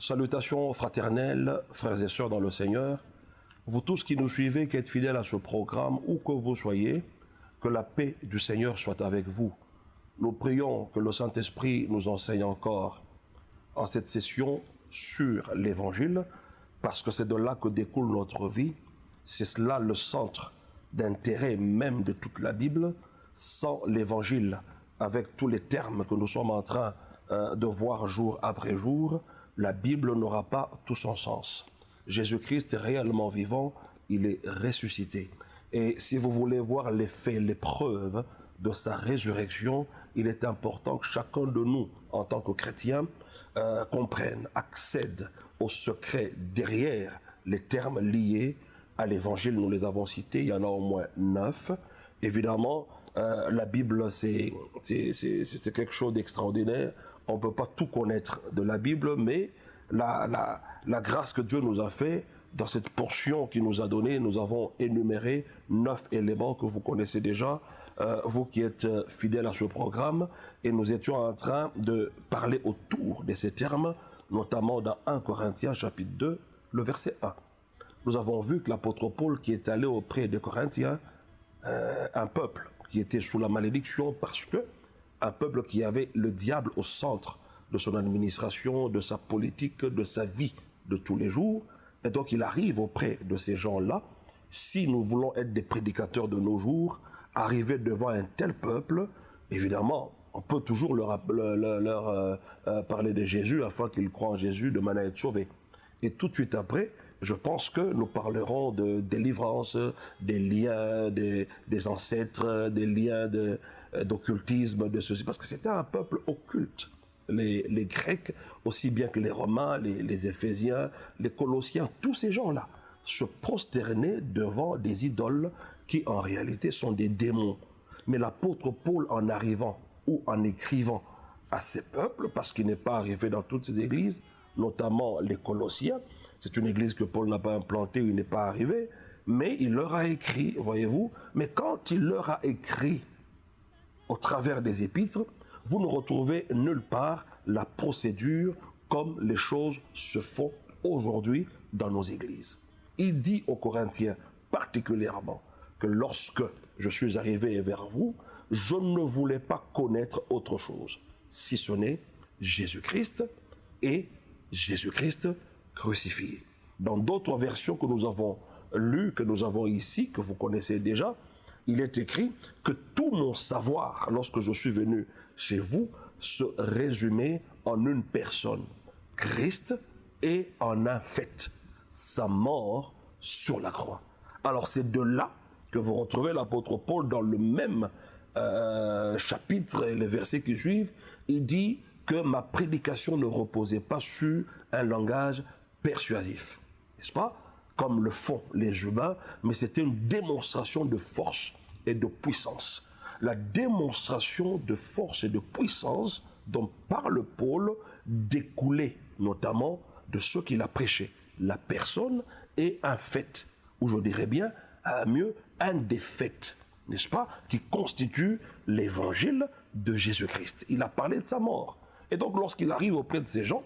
Salutations fraternelles, frères et sœurs dans le Seigneur. Vous tous qui nous suivez, qui êtes fidèles à ce programme, où que vous soyez, que la paix du Seigneur soit avec vous. Nous prions que le Saint-Esprit nous enseigne encore en cette session sur l'Évangile, parce que c'est de là que découle notre vie. C'est cela le centre d'intérêt même de toute la Bible. Sans l'Évangile, avec tous les termes que nous sommes en train de voir jour après jour, la Bible n'aura pas tout son sens. Jésus-Christ est réellement vivant, il est ressuscité. Et si vous voulez voir les faits, les preuves de sa résurrection, il est important que chacun de nous, en tant que chrétiens, comprenne, accède au secret derrière les termes liés à l'Évangile. Nous les avons cités, il y en a au moins 9. Évidemment, la Bible, c'est quelque chose d'extraordinaire. On ne peut pas tout connaître de la Bible, mais la grâce que Dieu nous a fait, dans cette portion qu'il nous a donnée, nous avons énuméré 9 éléments que vous connaissez déjà, vous qui êtes fidèles à ce programme, et nous étions en train de parler autour de ces termes, notamment dans 1 Corinthiens chapitre 2, le verset 1. Nous avons vu que l'apôtre Paul, qui est allé auprès des Corinthiens, un peuple qui était sous la malédiction parce que un peuple qui avait le diable au centre de son administration, de sa politique, de sa vie de tous les jours. Et donc il arrive auprès de ces gens-là. Si nous voulons être des prédicateurs de nos jours, arriver devant un tel peuple, évidemment, on peut toujours leur parler de Jésus afin qu'ils croient en Jésus de manière à être sauvés. Et tout de suite après, je pense que nous parlerons de délivrance, des liens des ancêtres, des liens d'occultisme, de ceci, parce que c'était un peuple occulte. Les Grecs, aussi bien que les Romains, les Éphésiens, les Colossiens, tous ces gens-là se prosternaient devant des idoles qui en réalité sont des démons. Mais l'apôtre Paul, en arrivant ou en écrivant à ces peuples, parce qu'il n'est pas arrivé dans toutes ces églises, notamment les Colossiens, c'est une église que Paul n'a pas implantée, il n'est pas arrivé, mais il leur a écrit, voyez-vous, mais quand il leur a écrit au travers des épîtres, vous ne retrouvez nulle part la procédure comme les choses se font aujourd'hui dans nos églises. Il dit aux Corinthiens particulièrement que lorsque je suis arrivé vers vous, je ne voulais pas connaître autre chose, si ce n'est Jésus-Christ et Jésus-Christ crucifié. Dans d'autres versions que nous avons lues, que nous avons ici, que vous connaissez déjà, il est écrit que tout mon savoir, lorsque je suis venu chez vous, se résumait en une personne, Christ, et en un fait, sa mort sur la croix. Alors c'est de là que vous retrouvez l'apôtre Paul dans le même chapitre et les versets qui suivent, il dit que ma prédication ne reposait pas sur un langage persuasif, n'est-ce pas? Comme le font les humains, mais c'était une démonstration de force et de puissance. La démonstration de force et de puissance dont parle Paul découlait notamment de ce qu'il a prêché, la personne et un fait, ou je dirais bien, mieux, un des faits, n'est-ce pas, qui constitue l'évangile de Jésus-Christ. Il a parlé de sa mort. Et donc lorsqu'il arrive auprès de ces gens,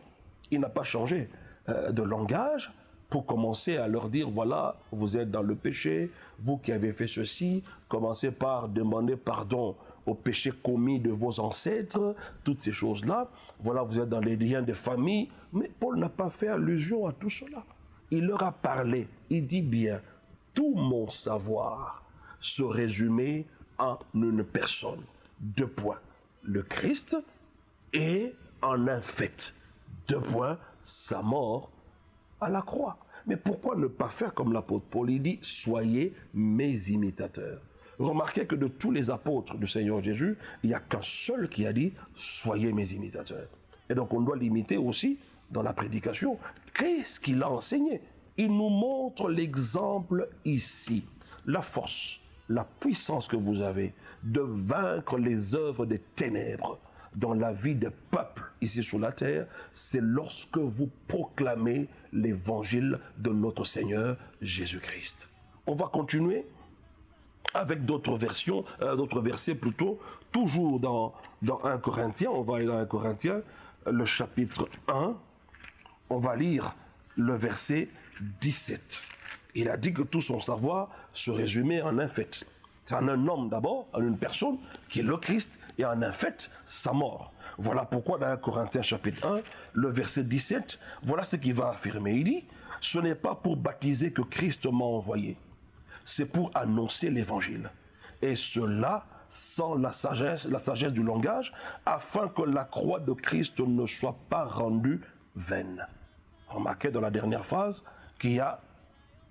il n'a pas changé de langage pour commencer à leur dire, voilà, vous êtes dans le péché, vous qui avez fait ceci, commencez par demander pardon aux péchés commis de vos ancêtres, toutes ces choses-là. Voilà, vous êtes dans les liens de famille. Mais Paul n'a pas fait allusion à tout cela. Il leur a parlé, il dit bien, tout mon savoir se résumait en une personne. 2 points. Le Christ et en un fait. 2 points, sa mort à la croix. Mais pourquoi ne pas faire comme l'apôtre Paul? Il dit, soyez mes imitateurs. Remarquez que de tous les apôtres du Seigneur Jésus, il n'y a qu'un seul qui a dit, soyez mes imitateurs. Et donc on doit l'imiter aussi dans la prédication. Qu'est-ce qu'il a enseigné? Il nous montre l'exemple ici. La force, la puissance que vous avez de vaincre les œuvres des ténèbres dans la vie des peuples ici sur la terre, c'est lorsque vous proclamez l'évangile de notre Seigneur Jésus-Christ. On va continuer avec d'autres versions, d'autres versets plutôt, toujours dans 1 Corinthiens. On va aller dans 1 Corinthiens, le chapitre 1. On va lire le verset 17. Il a dit que tout son savoir se résumait en un fait. C'est en un homme d'abord, en une personne, qui est le Christ, et en un fait, sa mort. Voilà pourquoi dans 1 Corinthiens chapitre 1, le verset 17, voilà ce qu'il va affirmer. Il dit, ce n'est pas pour baptiser que Christ m'a envoyé, c'est pour annoncer l'évangile. Et cela sans la sagesse du langage, afin que la croix de Christ ne soit pas rendue vaine. Remarquez dans la dernière phrase qu'il y a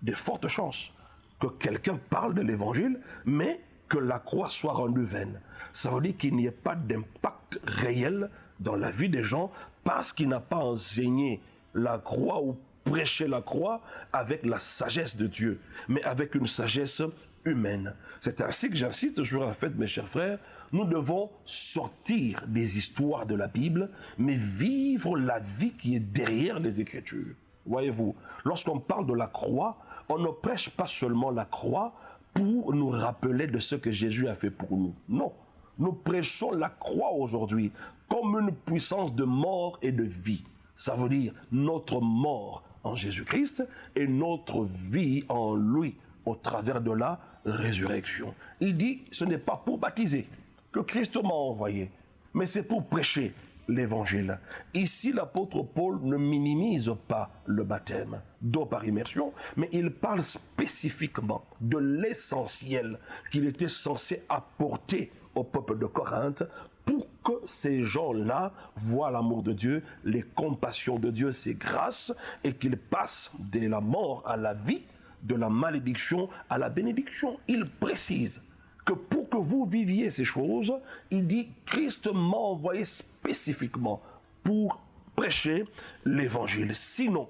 de fortes chances que quelqu'un parle de l'évangile, mais que la croix soit rendue vaine. Ça veut dire qu'il n'y ait pas d'impact réel dans la vie des gens parce qu'il n'a pas enseigné la croix ou prêché la croix avec la sagesse de Dieu, mais avec une sagesse humaine. C'est ainsi que j'insiste sur un fait, mes chers frères, nous devons sortir des histoires de la Bible, mais vivre la vie qui est derrière les Écritures. Voyez-vous, lorsqu'on parle de la croix, on ne prêche pas seulement la croix pour nous rappeler de ce que Jésus a fait pour nous. Non, nous prêchons la croix aujourd'hui comme une puissance de mort et de vie. Ça veut dire notre mort en Jésus-Christ et notre vie en lui au travers de la résurrection. Il dit, ce n'est pas pour baptiser que Christ m'a envoyé, mais c'est pour prêcher l'évangile. Ici, l'apôtre Paul ne minimise pas le baptême d'eau par immersion, mais il parle spécifiquement de l'essentiel qu'il était censé apporter au peuple de Corinthe pour que ces gens-là voient l'amour de Dieu, les compassions de Dieu, ses grâces, et qu'ils passent de la mort à la vie, de la malédiction à la bénédiction. Il précise que pour que vous viviez ces choses, il dit, Christ m'a envoyé spécifiquement pour prêcher l'évangile. Sinon,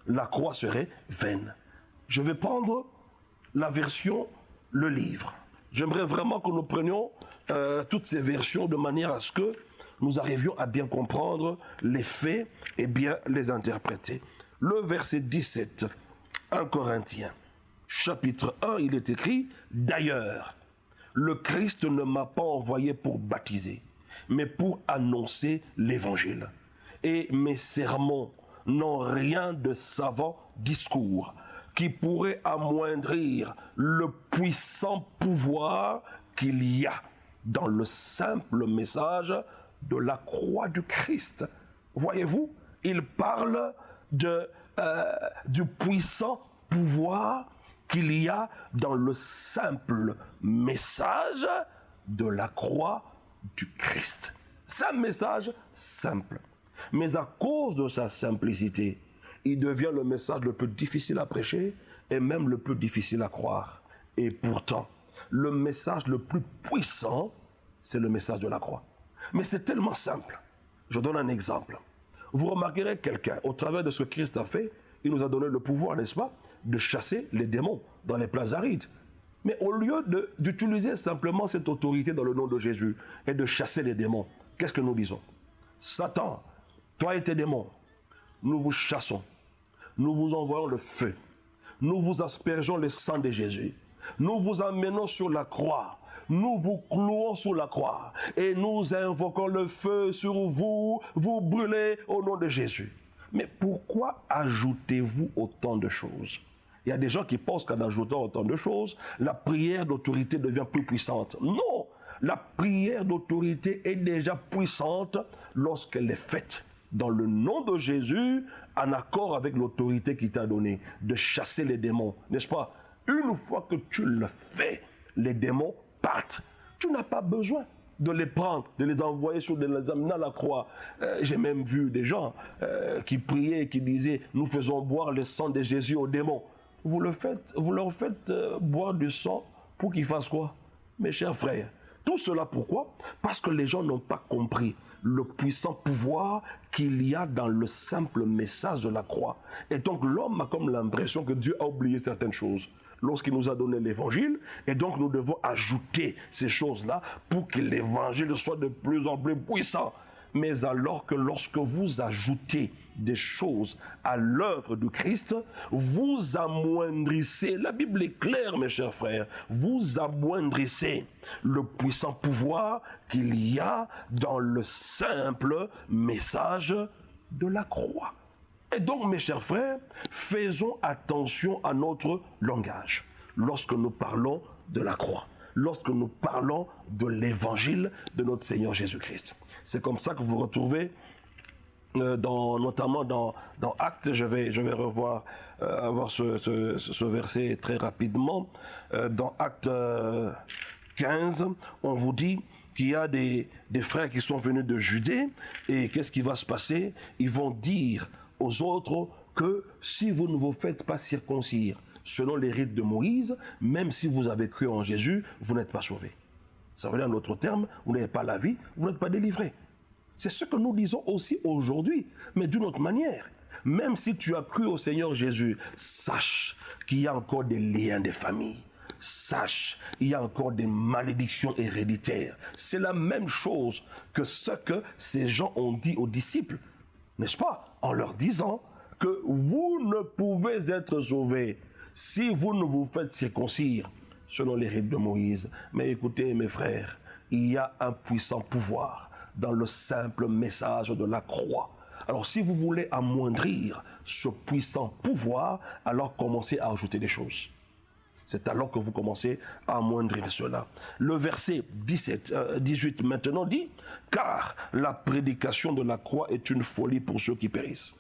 la croix serait vaine. Je vais prendre la version, le livre. J'aimerais vraiment que nous prenions toutes ces versions de manière à ce que nous arrivions à bien comprendre les faits et bien les interpréter. Le verset 17, 1 Corinthiens, chapitre 1, il est écrit, « D'ailleurs, le Christ ne m'a pas envoyé pour baptiser, mais pour annoncer l'évangile. Et mes sermons n'ont rien de savant discours qui pourrait amoindrir le puissant pouvoir qu'il y a dans le simple message de la croix du Christ. » Voyez-vous, il parle du puissant pouvoir qu'il y a dans le simple message de la croix du Christ. C'est un message simple. Mais à cause de sa simplicité, il devient le message le plus difficile à prêcher et même le plus difficile à croire. Et pourtant, le message le plus puissant, c'est le message de la croix. Mais c'est tellement simple. Je donne un exemple. Vous remarquerez quelqu'un, au travers de ce que Christ a fait, il nous a donné le pouvoir, n'est-ce pas, de chasser les démons dans les places arides. Mais au lieu d'utiliser simplement cette autorité dans le nom de Jésus et de chasser les démons, qu'est-ce que nous disons? Satan, toi et tes démons, nous vous chassons, nous vous envoyons le feu, nous vous aspergeons le sang de Jésus, nous vous emmenons sur la croix, nous vous clouons sur la croix et nous invoquons le feu sur vous, vous brûlez au nom de Jésus. Mais pourquoi ajoutez-vous autant de choses? Il y a des gens qui pensent qu'en ajoutant autant de choses, la prière d'autorité devient plus puissante. Non, la prière d'autorité est déjà puissante lorsqu'elle est faite dans le nom de Jésus, en accord avec l'autorité qu'il t'a donnée, de chasser les démons, n'est-ce pas? Une fois que tu le fais, les démons partent. Tu n'as pas besoin de les prendre, de les envoyer de les amener à la croix. J'ai même vu des gens qui priaient et qui disaient, nous faisons boire le sang de Jésus aux démons. Vous leur faites boire du sang pour qu'ils fassent quoi? Mes chers frères, tout cela pourquoi? Parce que les gens n'ont pas compris le puissant pouvoir qu'il y a dans le simple message de la croix. Et donc l'homme a comme l'impression que Dieu a oublié certaines choses lorsqu'il nous a donné l'évangile, et donc nous devons ajouter ces choses-là pour que l'évangile soit de plus en plus puissant. Mais alors que lorsque vous ajoutez des choses à l'œuvre du Christ, vous amoindrissez, la Bible est claire mes chers frères, vous amoindrissez le puissant pouvoir qu'il y a dans le simple message de la croix. Et donc, mes chers frères, faisons attention à notre langage lorsque nous parlons de la croix, lorsque nous parlons de l'évangile de notre Seigneur Jésus-Christ. C'est comme ça que vous retrouvez, notamment dans Actes, je vais revoir avoir ce verset très rapidement. Dans Actes 15, on vous dit qu'il y a des frères qui sont venus de Judée, et qu'est-ce qui va se passer? Ils vont dire aux autres que si vous ne vous faites pas circoncire selon les rites de Moïse, même si vous avez cru en Jésus, vous n'êtes pas sauvés. Ça veut dire en d'autres termes, vous n'avez pas la vie, vous n'êtes pas délivrés. C'est ce que nous disons aussi aujourd'hui, mais d'une autre manière. Même si tu as cru au Seigneur Jésus, sache qu'il y a encore des liens de famille. Sache, il y a encore des malédictions héréditaires. C'est la même chose que ce que ces gens ont dit aux disciples, n'est-ce pas? En leur disant que vous ne pouvez être sauvés si vous ne vous faites circoncire selon les rites de Moïse. Mais écoutez, mes frères, il y a un puissant pouvoir dans le simple message de la croix. Alors, si vous voulez amoindrir ce puissant pouvoir, alors commencez à ajouter des choses. C'est alors que vous commencez à amoindrir cela. Le verset 18 maintenant dit « Car la prédication de la croix est une folie pour ceux qui périssent.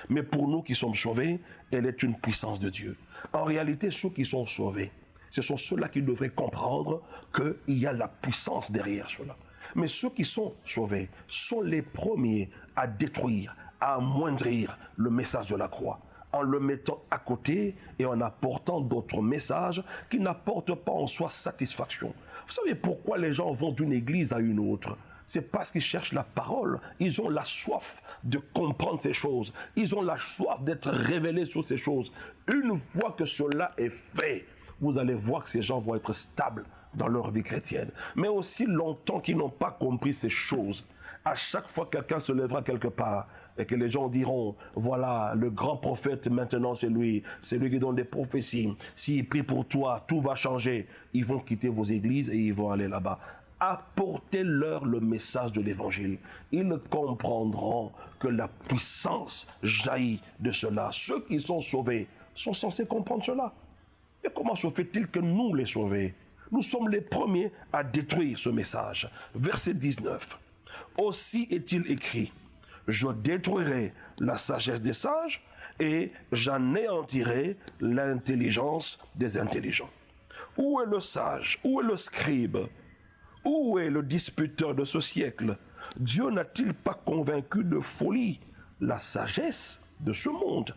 Mais pour nous qui sommes sauvés, elle est une puissance de Dieu. » En réalité, ceux qui sont sauvés, ce sont ceux-là qui devraient comprendre qu'il y a la puissance derrière cela. Mais ceux qui sont sauvés sont les premiers à détruire, à amoindrir le message de la croix, en le mettant à côté et en apportant d'autres messages qui n'apportent pas en soi satisfaction. Vous savez pourquoi les gens vont d'une église à une autre? C'est parce qu'ils cherchent la parole. Ils ont la soif de comprendre ces choses. Ils ont la soif d'être révélés sur ces choses. Une fois que cela est fait, vous allez voir que ces gens vont être stables dans leur vie chrétienne. Mais aussi longtemps qu'ils n'ont pas compris ces choses, à chaque fois que quelqu'un se lèvera quelque part et que les gens diront, voilà, le grand prophète maintenant c'est lui qui donne des prophéties, s'il prie pour toi, tout va changer, ils vont quitter vos églises et ils vont aller là-bas. Apportez-leur le message de l'évangile. Ils comprendront que la puissance jaillit de cela. Ceux qui sont sauvés sont censés comprendre cela. Et comment se fait-il que nous les sauver? Nous sommes les premiers à détruire ce message. Verset 19. Aussi est-il écrit, je détruirai la sagesse des sages et j'anéantirai l'intelligence des intelligents. Où est le sage? Où est le scribe? Où est le disputeur de ce siècle? Dieu n'a-t-il pas convaincu de folie la sagesse de ce monde?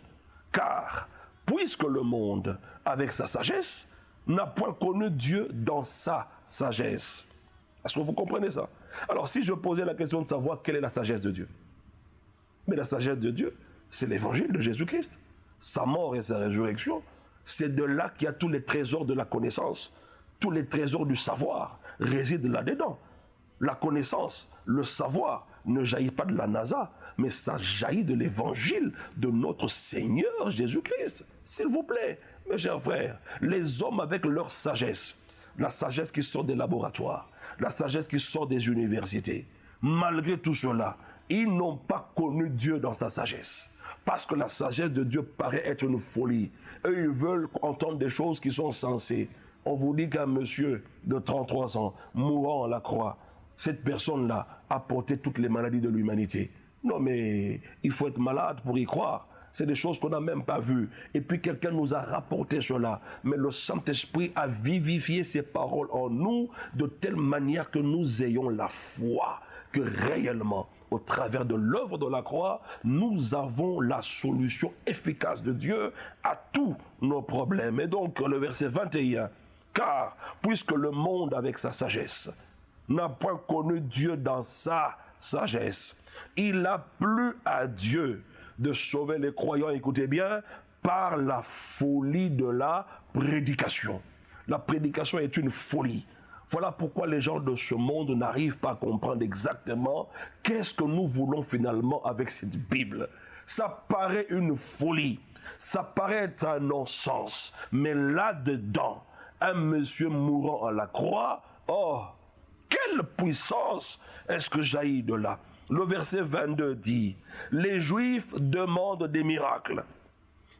Car, puisque le monde, avec sa sagesse, n'a point connu Dieu dans sa sagesse. Est-ce que vous comprenez ça? Alors, si je posais la question de savoir quelle est la sagesse de Dieu, mais la sagesse de Dieu, c'est l'évangile de Jésus-Christ. Sa mort et sa résurrection, c'est de là qu'il y a tous les trésors de la connaissance, tous les trésors du savoir résident là-dedans. La connaissance, le savoir ne jaillit pas de la NASA, mais ça jaillit de l'évangile de notre Seigneur Jésus-Christ. S'il vous plaît, mes chers frères, les hommes avec leur sagesse, la sagesse qui sort des laboratoires, la sagesse qui sort des universités, malgré tout cela, ils n'ont pas connu Dieu dans sa sagesse. Parce que la sagesse de Dieu paraît être une folie. Eux, ils veulent entendre des choses qui sont sensées. On vous dit qu'un monsieur de 33 ans, mourant à la croix, cette personne-là a porté toutes les maladies de l'humanité. Non, mais il faut être malade pour y croire. C'est des choses qu'on n'a même pas vues. Et puis quelqu'un nous a rapporté cela. Mais le Saint-Esprit a vivifié ces paroles en nous de telle manière que nous ayons la foi que réellement, au travers de l'œuvre de la croix, nous avons la solution efficace de Dieu à tous nos problèmes. Et donc, le verset 21, « Car, puisque le monde avec sa sagesse n'a point connu Dieu dans sa sagesse, il a plu à Dieu de sauver les croyants, écoutez bien, par la folie de la prédication. » La prédication est une folie. Voilà pourquoi les gens de ce monde n'arrivent pas à comprendre exactement qu'est-ce que nous voulons finalement avec cette Bible. Ça paraît une folie, ça paraît être un non-sens, mais là-dedans, un monsieur mourant à la croix, oh, quelle puissance est-ce que jaillit de là? Le verset 22 dit, les Juifs demandent des miracles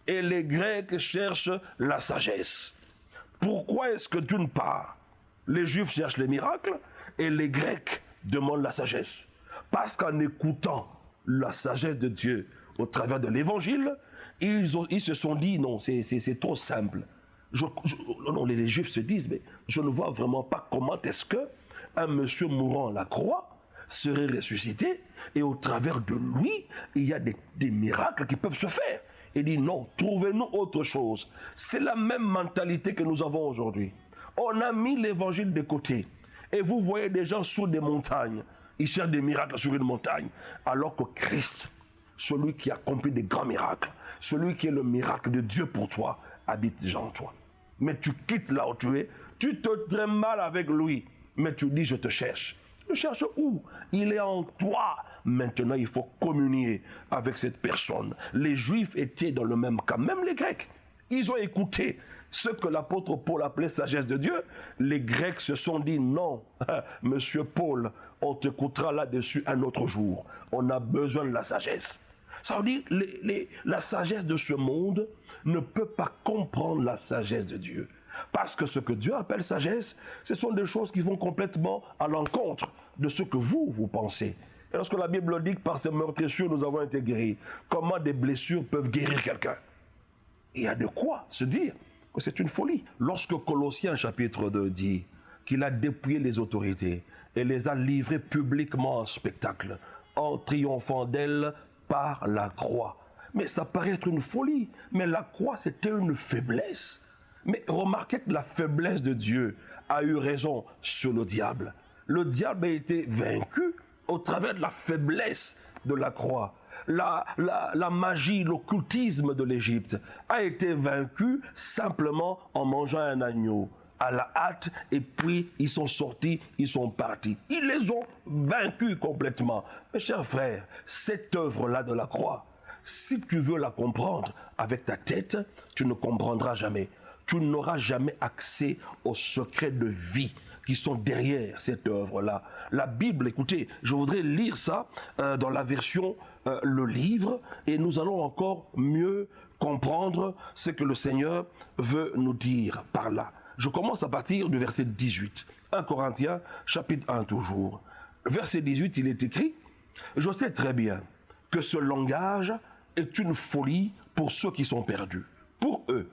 et les Grecs cherchent la sagesse. Pourquoi est-ce que d'une part, les Juifs cherchent les miracles et les Grecs demandent la sagesse? Parce qu'en écoutant la sagesse de Dieu au travers de l'Évangile, ils se sont dit, non, c'est trop simple. Non, les Juifs se disent, mais je ne vois vraiment pas comment est-ce qu'un monsieur mourant à la croix serait ressuscité et au travers de lui, il y a des miracles qui peuvent se faire. Il dit non, trouvez-nous autre chose. C'est la même mentalité que nous avons aujourd'hui. On a mis l'évangile de côté et vous voyez des gens sur des montagnes. Ils cherchent des miracles sur une montagne. Alors que Christ, celui qui a accompli des grands miracles, celui qui est le miracle de Dieu pour toi, habite déjà en toi. Mais tu quittes là où tu es, tu te traites mal avec lui, mais tu dis je te cherche. Tu cherches où? Il est en toi. Maintenant, il faut communier avec cette personne. Les Juifs étaient dans le même cas, même les Grecs. Ils ont écouté ce que l'apôtre Paul appelait sagesse de Dieu. Les Grecs se sont dit non, monsieur Paul, on t'écoutera là-dessus un autre jour. On a besoin de la sagesse. Ça veut dire la sagesse de ce monde ne peut pas comprendre la sagesse de Dieu. Parce que ce que Dieu appelle sagesse, ce sont des choses qui vont complètement à l'encontre de ce que vous pensez. Et lorsque la Bible dit que par ces meurtrissures, nous avons été guéris, comment des blessures peuvent guérir quelqu'un? Il y a de quoi se dire que c'est une folie. Lorsque Colossiens chapitre 2 dit qu'il a dépouillé les autorités et les a livrées publiquement en spectacle, en triomphant d'elles par la croix. Mais ça paraît être une folie, mais la croix c'était une faiblesse. Mais remarquez que la faiblesse de Dieu a eu raison sur le diable. Le diable a été vaincu au travers de la faiblesse de la croix. La magie, l'occultisme de l'Égypte a été vaincu simplement en mangeant un agneau à la hâte, et puis ils sont sortis, ils sont partis. Ils les ont vaincus complètement. Mes chers frères, cette œuvre-là de la croix, si tu veux la comprendre avec ta tête, tu ne comprendras jamais. Tu n'auras jamais accès aux secrets de vie qui sont derrière cette œuvre-là. La Bible, écoutez, je voudrais lire ça dans la version Le Livre, et nous allons encore mieux comprendre ce que le Seigneur veut nous dire par là. Je commence à partir du verset 18. 1 Corinthiens, chapitre 1 toujours. Verset 18, il est écrit, « Je sais très bien que ce langage est une folie pour ceux qui sont perdus. Pour eux,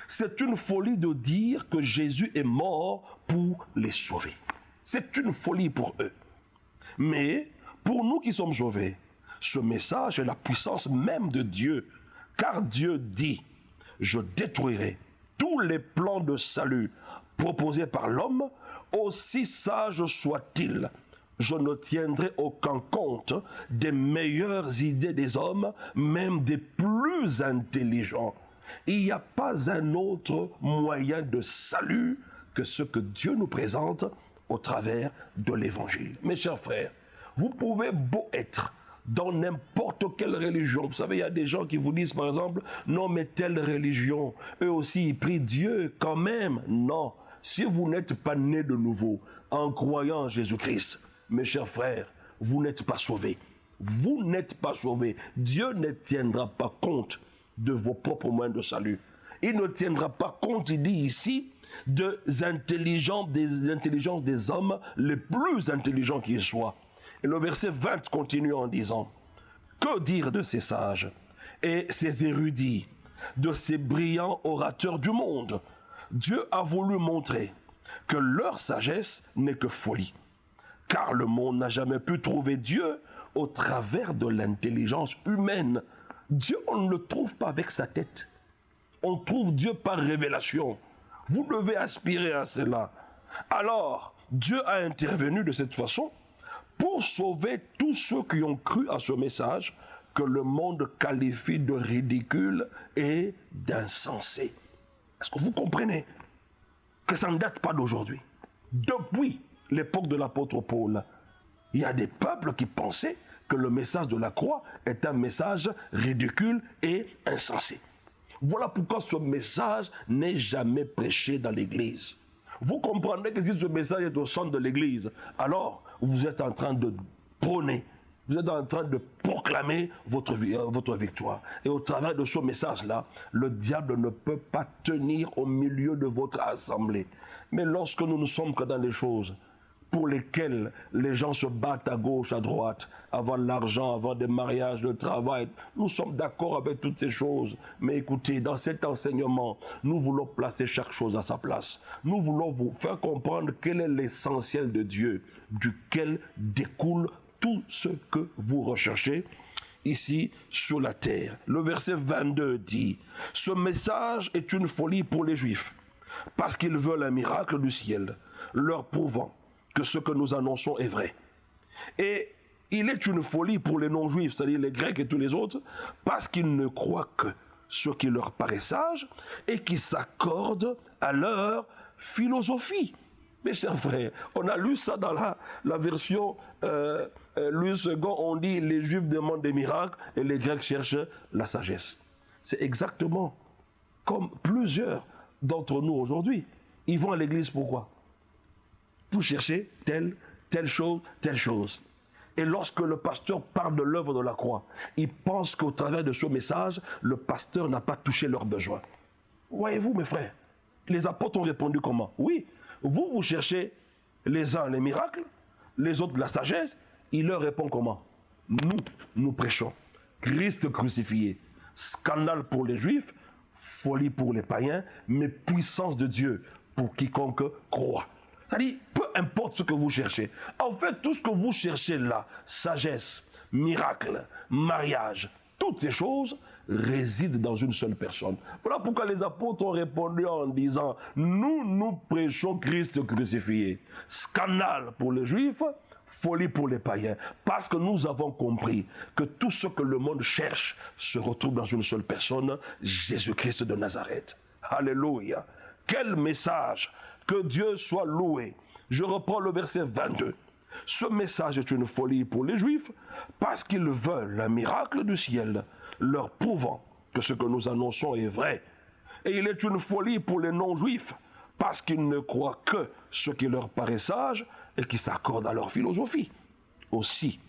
c'est une folie de dire que Jésus est mort pour les sauver. C'est une folie pour eux. Mais pour nous qui sommes sauvés, ce message est la puissance même de Dieu. Car Dieu dit, je détruirai tous les plans de salut proposés par l'homme, aussi sage soit-il. Je ne tiendrai aucun compte des meilleures idées des hommes, même des plus intelligents. Il n'y a pas un autre moyen de salut que ce que Dieu nous présente au travers de l'Évangile. Mes chers frères, vous pouvez beau être dans n'importe quelle religion. Vous savez, il y a des gens qui vous disent par exemple, non mais telle religion, eux aussi ils prient Dieu quand même. Non, si vous n'êtes pas né de nouveau en croyant en Jésus-Christ, mes chers frères, vous n'êtes pas sauvés. Vous n'êtes pas sauvés. Dieu ne tiendra pas compte de vos propres moyens de salut. Il ne tiendra pas compte, il dit ici, des intelligences des hommes les plus intelligents qu'ils soient. Et le verset 20 continue en disant, que dire de ces sages et ces érudits, de ces brillants orateurs du monde? Dieu a voulu montrer que leur sagesse n'est que folie. Car le monde n'a jamais pu trouver Dieu au travers de l'intelligence humaine. Dieu, on ne le trouve pas avec sa tête. On trouve Dieu par révélation. Vous devez aspirer à cela. Alors, Dieu a intervenu de cette façon pour sauver tous ceux qui ont cru à ce message que le monde qualifie de ridicule et d'insensé. Est-ce que vous comprenez que ça ne date pas d'aujourd'hui? Depuis l'époque de l'apôtre Paul, il y a des peuples qui pensaient que le message de la croix est un message ridicule et insensé. Voilà pourquoi ce message n'est jamais prêché dans l'Église. Vous comprendrez que si ce message est au centre de l'Église, alors vous êtes en train de prôner Vous êtes en train de proclamer votre victoire. Et au travers de ce message-là, le diable ne peut pas tenir au milieu de votre assemblée. Mais lorsque nous ne sommes que dans les choses pour lesquelles les gens se battent à gauche, à droite, avoir l'argent, avoir des mariages, le travail, nous sommes d'accord avec toutes ces choses. Mais écoutez, dans cet enseignement, nous voulons placer chaque chose à sa place. Nous voulons vous faire comprendre quel est l'essentiel de Dieu, duquel découle tout ce que vous recherchez ici sur la terre. Le verset 22 dit, « Ce message est une folie pour les Juifs, parce qu'ils veulent un miracle du ciel, leur prouvant que ce que nous annonçons est vrai. Et il est une folie pour les non-juifs, c'est-à-dire les Grecs et tous les autres, parce qu'ils ne croient que ce qui leur paraît sage et qui s'accorde à leur philosophie. » Mes chers frères, on a lu ça dans la version Louis II, on dit les Juifs demandent des miracles et les Grecs cherchent la sagesse. C'est exactement comme plusieurs d'entre nous aujourd'hui. Ils vont à l'église pourquoi? Pour chercher telle chose. Et lorsque le pasteur parle de l'œuvre de la croix, ils pensent qu'au travers de ce message, le pasteur n'a pas touché leurs besoins. Voyez-vous, mes frères, les apôtres ont répondu comment? Oui, vous cherchez les uns les miracles, les autres la sagesse. Il leur répond comment? Nous prêchons Christ crucifié. Scandale pour les Juifs, folie pour les païens, mais puissance de Dieu pour quiconque croit. C'est-à-dire, peu importe ce que vous cherchez. En fait, tout ce que vous cherchez là, sagesse, miracle, mariage, toutes ces choses résident dans une seule personne. Voilà pourquoi les apôtres ont répondu en disant, nous prêchons Christ crucifié. Scandale pour les Juifs, folie pour les païens. Parce que nous avons compris que tout ce que le monde cherche se retrouve dans une seule personne, Jésus-Christ de Nazareth. Alléluia. Quel message! Que Dieu soit loué. Je reprends le verset 22. Ce message est une folie pour les Juifs parce qu'ils veulent un miracle du ciel, leur prouvant que ce que nous annonçons est vrai. Et il est une folie pour les non-Juifs parce qu'ils ne croient que ce qui leur paraît sage et qui s'accorde à leur philosophie. Aussi,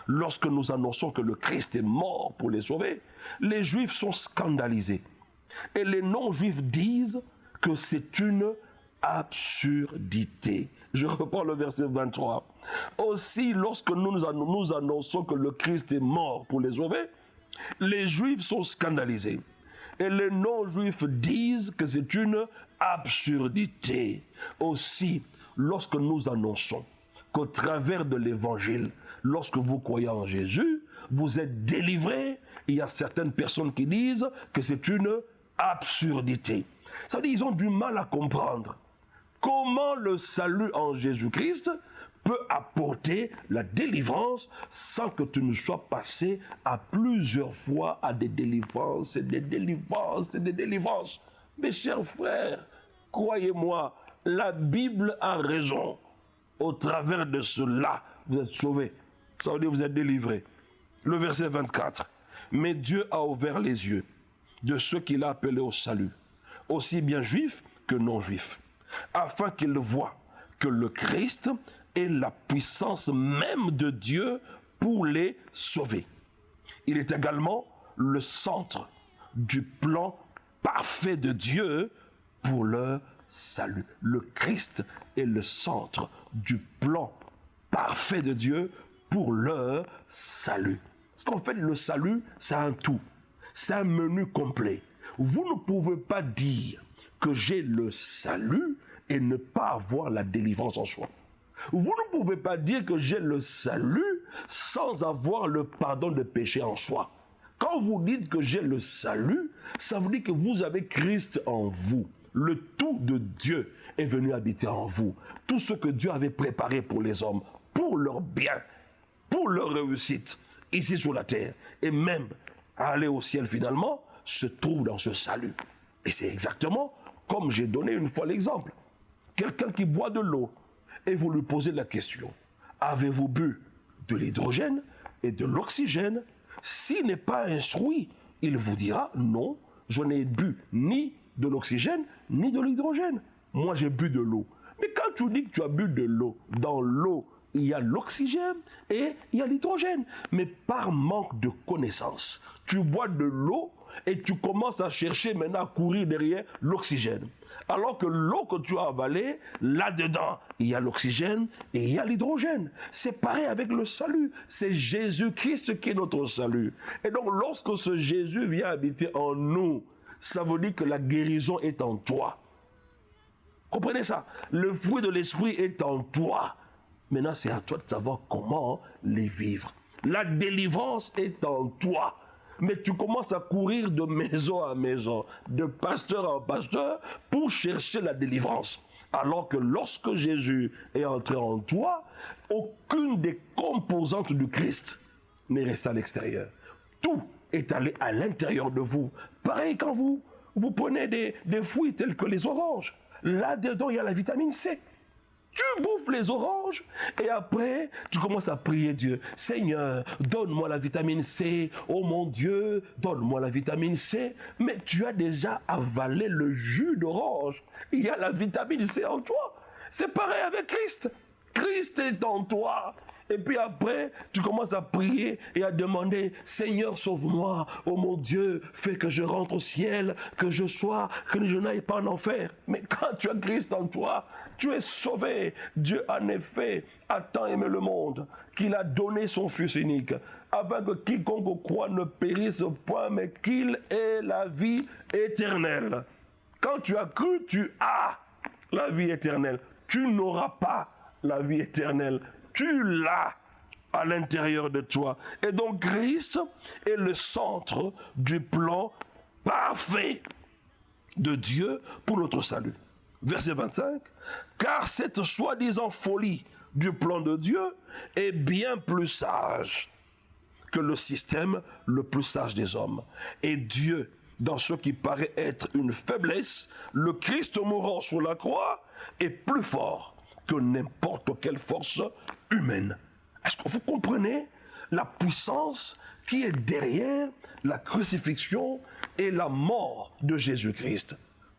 lorsque nous annonçons que le Christ est mort pour les sauver, les Juifs sont scandalisés. Et les non-Juifs disent que c'est une absurdité. Je reprends le verset 23. Aussi, lorsque nous annonçons que le Christ est mort pour les sauver, les Juifs sont scandalisés. Et les non-Juifs disent que c'est une absurdité. Aussi, lorsque nous annonçons qu'au travers de l'Évangile, lorsque vous croyez en Jésus, vous êtes délivrés, il y a certaines personnes qui disent que c'est une absurdité. Ça veut dire qu'ils ont du mal à comprendre comment le salut en Jésus-Christ peut apporter la délivrance sans que tu ne sois passé à plusieurs fois à des délivrances et des délivrances et des délivrances. Mes chers frères, croyez-moi, la Bible a raison. Au travers de cela, vous êtes sauvés. Ça veut dire que vous êtes délivrés. Le verset 24. Mais Dieu a ouvert les yeux de ceux qu'il a appelés au salut, aussi bien juifs que non-juifs, afin qu'ils voient que le Christ est la puissance même de Dieu pour les sauver. Il est également le centre du plan parfait de Dieu pour leur salut. Le Christ est le centre du plan parfait de Dieu pour leur salut. Parce qu'en fait, le salut, c'est un tout. C'est un menu complet. Vous ne pouvez pas dire que j'ai le salut et ne pas avoir la délivrance en soi. Vous ne pouvez pas dire que j'ai le salut sans avoir le pardon de péché en soi. Quand vous dites que j'ai le salut, ça veut dire que vous avez Christ en vous. Le tout de Dieu est venu habiter en vous. Tout ce que Dieu avait préparé pour les hommes, pour leur bien, pour leur réussite, ici sur la terre, et même à aller au ciel finalement, se trouve dans ce salut. Et c'est exactement comme j'ai donné une fois l'exemple. Quelqu'un qui boit de l'eau, et vous lui posez la question, avez-vous bu de l'hydrogène et de l'oxygène? S'il n'est pas instruit, il vous dira, non, je n'ai bu ni de l'oxygène, ni de l'hydrogène. Moi, j'ai bu de l'eau. Mais quand tu dis que tu as bu de l'eau, dans l'eau, il y a l'oxygène et il y a l'hydrogène. Mais par manque de connaissance, tu bois de l'eau et tu commences à chercher maintenant à courir derrière l'oxygène. Alors que l'eau que tu as avalée, là-dedans, il y a l'oxygène et il y a l'hydrogène. C'est pareil avec le salut. C'est Jésus-Christ qui est notre salut. Et donc, lorsque ce Jésus vient habiter en nous, ça veut dire que la guérison est en toi. Comprenez ça? Le fruit de l'esprit est en toi. Maintenant, c'est à toi de savoir comment les vivre. La délivrance est en toi. Mais tu commences à courir de maison à maison, de pasteur en pasteur, pour chercher la délivrance. Alors que lorsque Jésus est entré en toi, aucune des composantes du Christ n'est restée à l'extérieur. Tout est allé à l'intérieur de vous. Pareil quand vous prenez des fruits tels que les oranges. Là-dedans, il y a la vitamine C. Tu bouffes les oranges et après, tu commences à prier Dieu. Seigneur, donne-moi la vitamine C. Oh mon Dieu, donne-moi la vitamine C. Mais tu as déjà avalé le jus d'orange. Il y a la vitamine C en toi. C'est pareil avec Christ. Christ est en toi. Et puis après, tu commences à prier et à demander, Seigneur, sauve-moi. Oh mon Dieu, fais que je rentre au ciel, que je n'aille pas en enfer. Mais quand tu as Christ en toi, tu es sauvé. Dieu, en effet, a tant aimé le monde qu'il a donné son Fils unique, afin que quiconque croit ne périsse point, mais qu'il ait la vie éternelle. Quand tu as cru, tu as la vie éternelle. Tu n'auras pas la vie éternelle. Tu l'as à l'intérieur de toi. Et donc Christ est le centre du plan parfait de Dieu pour notre salut. Verset 25. Car cette soi-disant folie du plan de Dieu est bien plus sage que le système le plus sage des hommes. Et Dieu, dans ce qui paraît être une faiblesse, le Christ mourant sur la croix est plus fort que n'importe quelle force humaine. Est-ce que vous comprenez la puissance qui est derrière la crucifixion et la mort de Jésus-Christ?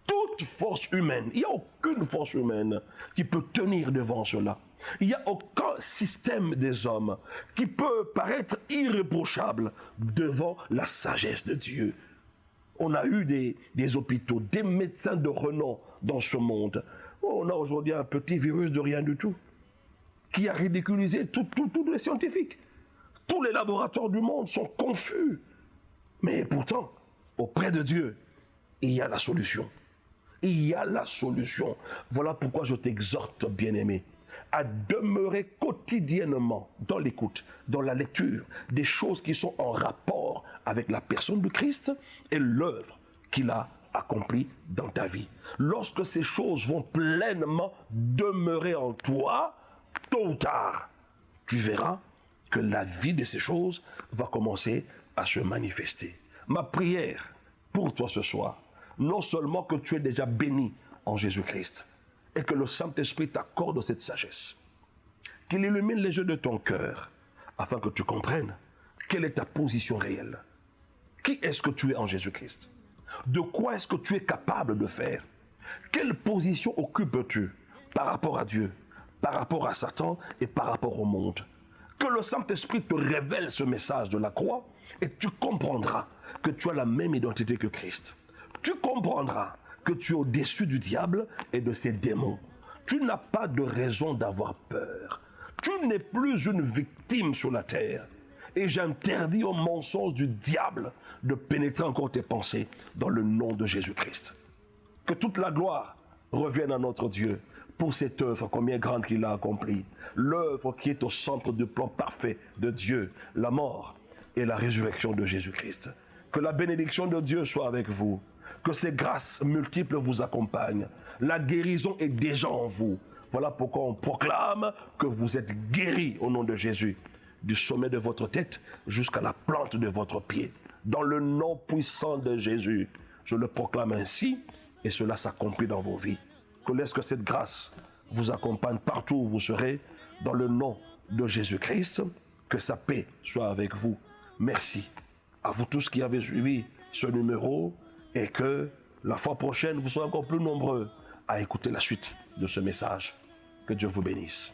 Toute force humaine, il n'y a aucune force humaine qui peut tenir devant cela. Il n'y a aucun système des hommes qui peut paraître irréprochable devant la sagesse de Dieu. On a eu des hôpitaux, des médecins de renom dans ce monde. On a aujourd'hui un petit virus de rien du tout qui a ridiculisé tous les scientifiques. Tous les laboratoires du monde sont confus. Mais pourtant, auprès de Dieu, il y a la solution. Il y a la solution. Voilà pourquoi je t'exhorte, bien-aimé, à demeurer quotidiennement dans l'écoute, dans la lecture, des choses qui sont en rapport avec la personne de Christ et l'œuvre qu'il a accomplie dans ta vie. Lorsque ces choses vont pleinement demeurer en toi, tôt ou tard, tu verras que la vie de ces choses va commencer à se manifester. Ma prière pour toi ce soir, non seulement que tu es déjà béni en Jésus-Christ et que le Saint-Esprit t'accorde cette sagesse, qu'il illumine les yeux de ton cœur afin que tu comprennes quelle est ta position réelle. Qui est-ce que tu es en Jésus-Christ? De quoi est-ce que tu es capable de faire? Quelle position occupes-tu par rapport à Dieu, par rapport à Satan et par rapport au monde? Que le Saint-Esprit te révèle ce message de la croix et tu comprendras que tu as la même identité que Christ. Tu comprendras que tu es au-dessus du diable et de ses démons. Tu n'as pas de raison d'avoir peur. Tu n'es plus une victime sur la terre. Et j'interdis au mensonge du diable de pénétrer encore tes pensées dans le nom de Jésus-Christ. Que toute la gloire revienne à notre Dieu pour cette œuvre combien grande qu'il a accomplie. L'œuvre qui est au centre du plan parfait de Dieu, la mort et la résurrection de Jésus-Christ. Que la bénédiction de Dieu soit avec vous. Que ses grâces multiples vous accompagnent. La guérison est déjà en vous. Voilà pourquoi on proclame que vous êtes guéris au nom de Jésus, du sommet de votre tête jusqu'à la plante de votre pied. Dans le nom puissant de Jésus, je le proclame ainsi et cela s'accomplit dans vos vies. Que laisse que cette grâce vous accompagne partout où vous serez, dans le nom de Jésus-Christ, que sa paix soit avec vous. Merci à vous tous qui avez suivi ce numéro et que la fois prochaine, vous serez encore plus nombreux à écouter la suite de ce message. Que Dieu vous bénisse.